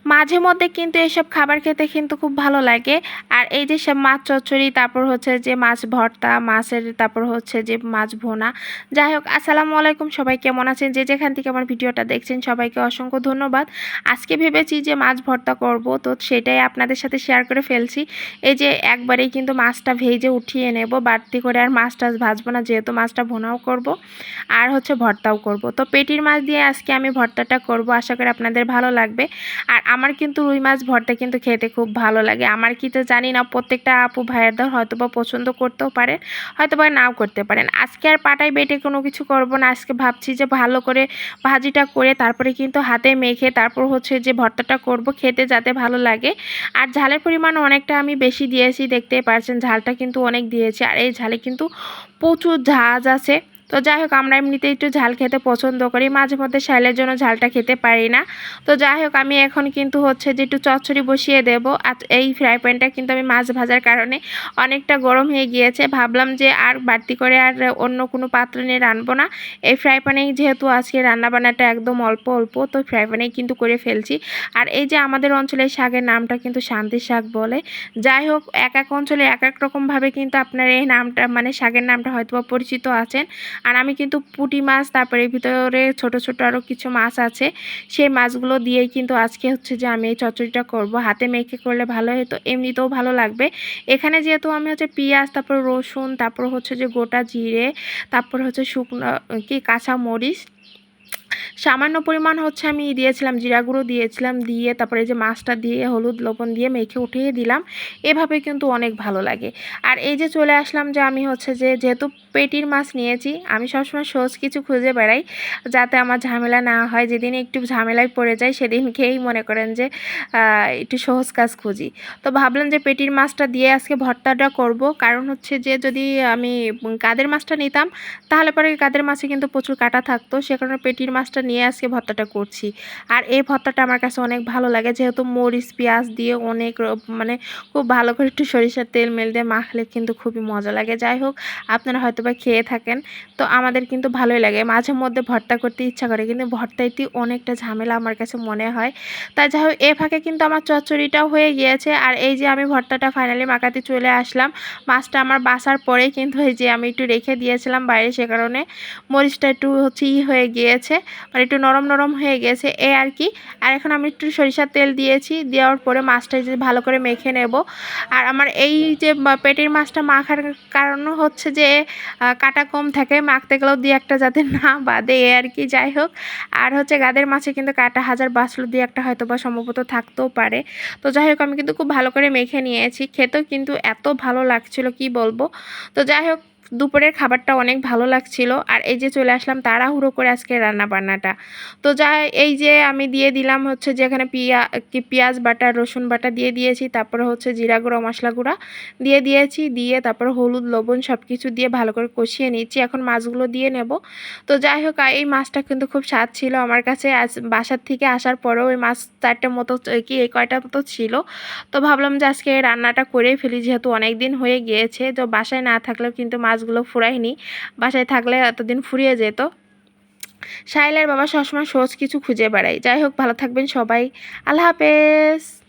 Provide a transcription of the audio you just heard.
মাঝে মধ্যে কিন্তু এসব খাবার খেতে কিন্তু খুব ভালো লাগে। আর এই যে সব মাছ চচ্চড়ি, তারপর হচ্ছে যে মাছ ভর্তা, মাছের তারপর হচ্ছে যে মাছ ভুনা। যাই হোক, আসসালামু আলাইকুম, সবাই কেমন আছেন? যে যেখান থেকে আমার ভিডিওটা দেখছেন সবাইকে অসংখ্য ধন্যবাদ। আজকে ভেবেছি যে মাছ ভর্তা করব, তো সেটাই আপনাদের সাথে শেয়ার করে ফেলছি। এই যে একবারেই কিন্তু মাছটা ভেজে উঠিয়ে নেব, বাড়তি করে আর মাছটা ভাজবো না, যেহেতু মাছটা ভুনাও করব আর হচ্ছে ভর্তাও করব। তো পেটির মাছ দিয়ে আজকে আমি ভর্তাটা করব, আশা করি আপনাদের ভালো লাগবে। আর আমার কিন্তু রুই মাছ ভর্তা কিন্তু খেতে খুব ভালো লাগে। আমার কি তো জানি না, প্রত্যেকটা আপু ভাইয়াদের হয়তো বা পছন্দ করতেও পারেন, হয়তো বা নাও করতে পারেন। আজকে আর পাটায় বেটে কোনো কিছু করব না, আজকে ভাবছি যে ভালো করে ভাজিটা করে তারপরে কিন্তু হাতে মেখে তারপর হচ্ছে যে ভর্তাটা করব, খেতে যাতে ভালো লাগে। আর ঝালের পরিমাণ অনেকটা আমি বেশি দিয়েছি, দেখতেই পারছেন ঝালটা কিন্তু অনেক দিয়েছি। আর এই ঝালে কিন্তু প্রচুর ঝাঁজ আছে। তো যাই হোক, আমরা এমনিতে একটু ঝাল খেতে পছন্দ করি, মাঝে মধ্যে শাইলের জন্য ঝালটা খেতে পারি না। তো যাই হোক, আমি এখন কিন্তু হচ্ছে যে একটু চচ্চড়ি বসিয়ে দেব। আর এই ফ্রাই প্যানটা কিন্তু আমি মাছ ভাজার কারণে অনেকটা গরম হয়ে গিয়েছে, ভাবলাম যে আর বাড়তি করে আর অন্য কোনো পাত্র নিয়ে রানবো না। এই ফ্রাই প্যানেই যেহেতু আজকে রান্নাবান্নাটা একদম অল্প অল্প, তো ফ্রাই প্যানেই কিন্তু করে ফেলছি। আর এই যে আমাদের অঞ্চলের শাকের নামটা কিন্তু শান্তি শাক বলে। যাই হোক, এক এক অঞ্চলে এক এক রকমভাবে কিন্তু আপনার এই নামটা মানে শাকের নামটা হয়তো পরিচিত আছেন। আর আমি কিন্তু পুঁটি মাছ, তারপরে ভিতরে ছোট ছোট আরও কিছু মাছ আছে, সেই মাছগুলো দিয়েই কিন্তু আজকে হচ্ছে যে আমি এই চচ্চড়িটা করব। হাতে মেখে করলে ভালো হতো, এমনিতেও ভালো লাগবে। এখানে যেহেতু আমি হচ্ছে পেঁয়াজ, তারপর রসুন, তারপর হচ্ছে যে গোটা জিরে, তারপর হচ্ছে শুকনো কাঁচা মরিচ, সামান্য পরিমাণ হচ্ছে আমি দিয়েছিলাম জিরা গুঁড়ো দিয়েছিলাম, দিয়ে তারপরে যে মাছটা দিয়ে হলুদ লবণ দিয়ে মেখে উঠিয়ে দিলাম। এভাবে কিন্তু অনেক ভালো লাগে। আর এই যে চলে আসলাম যে আমি হচ্ছে যে যেহেতু পেটির মাছ নিয়েছি, আমি সবসময় সহজ কিছু খুঁজে বেড়াই যাতে আমার ঝামেলা না হয়। যেদিন একটু ঝামেলায় পড়ে যায় সেদিনকেই মনে করেন যে একটু সহজ কাজ খুঁজি। তো ভাবলাম যে পেটির মাছটা দিয়ে আজকে ভর্তাটা করব, কারণ হচ্ছে যে যদি আমি কাদের মাছটা নিতাম তাহলে পরে কাদের মাছে কিন্তু প্রচুর কাটা থাকতো, সে কারণে পেটির মাছটা নিয়ে আজকে ভর্তাটা করছি। আর এই ভর্তাটা আমার কাছে অনেক ভালো লাগে, যেহেতু মরিচ পেঁয়াজ দিয়ে অনেক মানে খুব ভালো করে একটু সরিষার তেল মেল দিয়ে মাখলে কিন্তু খুবই মজা লাগে। যাই হোক, আপনারা হয়তো বা খেয়ে থাকেন, তো আমাদের কিন্তু ভালোই লাগে। মাঝে মধ্যে ভর্তা করতে ইচ্ছা করে, কিন্তু ভর্তাইতে অনেকটা ঝামেলা আমার কাছে মনে হয়। তাই যাই হোক, এ ফাঁকে কিন্তু আমার চচ্চড়িটাও হয়ে গিয়েছে। আর এই যে আমি ভর্তাটা ফাইনালি মাখাতে চলে আসলাম। মাছটা আমার বাসার পরে কিন্তু এই যে আমি একটু রেখে দিয়েছিলাম বাইরে, সে কারণে মরিচটা একটু হচ্ছে হয়ে গিয়েছে, মানে একটু নরম নরম হয়ে গেছে এই আর কি। আর এখন আমি একটু সরিষার তেল দিয়েছি, দেওয়ার পরে মাছটা যে ভালো করে মেখে নেব। আর আমার এই যে পেটির মাছটা মাখার কারণ হচ্ছে যে কাটা কম থাকে, মাখতে গেলেও দিয়ে একটা যাতে না বাদে এ আর কি। যাই হোক, আর হচ্ছে গাদের মাছে কিন্তু কাটা হাজার বাঁচলো দিয়ে একটা হয়তো বা সম্ভবত থাকতেও পারে। তো যাই হোক, আমি কিন্তু খুব ভালো করে মেখে নিয়েছি, খেতেও কিন্তু এত ভালো লাগছিল কি বলবো। তো যাই হোক, দুপুরের খাবারটা অনেক ভালো লাগছিল। আর এই যে চলে আসলাম তাড়াহুড়ো করে আজকে রান্না বান্নাটা। তো এই যে আমি দিয়ে দিলাম হচ্ছে যে এখানে পেঁয়াজ বাটা, রসুন বাটা দিয়ে দিয়েছি, তারপরে হচ্ছে জিরা গুঁড়ো মশলা গুঁড়া দিয়ে দিয়েছি, দিয়ে তারপরে হলুদ লবণ সব কিছু দিয়ে ভালো করে কষিয়ে নিচ্ছি। এখন মাছগুলো দিয়ে নেব। তো যাই হোক, এই মাছটা কিন্তু খুব স্বাদ ছিল আমার কাছে। আজ বাসার থেকে আসার পরেও এই মাছ চারটে মতো এই কয়টা মতো ছিল। তো ভাবলাম যে আজকে রান্নাটা করেই ফেলি, যেহেতু অনেক দিন হয়ে গিয়েছে। তো বাসায় না থাকলেও কিন্তু মাছগুলো ফুরায়নি, বাসায় থাকলে এতদিন ফুরিয়ে যেত। সাইলের বাবা সবসময় সহজ কিছু খুঁজে বেড়াই। যাই হোক, ভালো থাকবেন সবাই, আল্লাহ হাফেজ।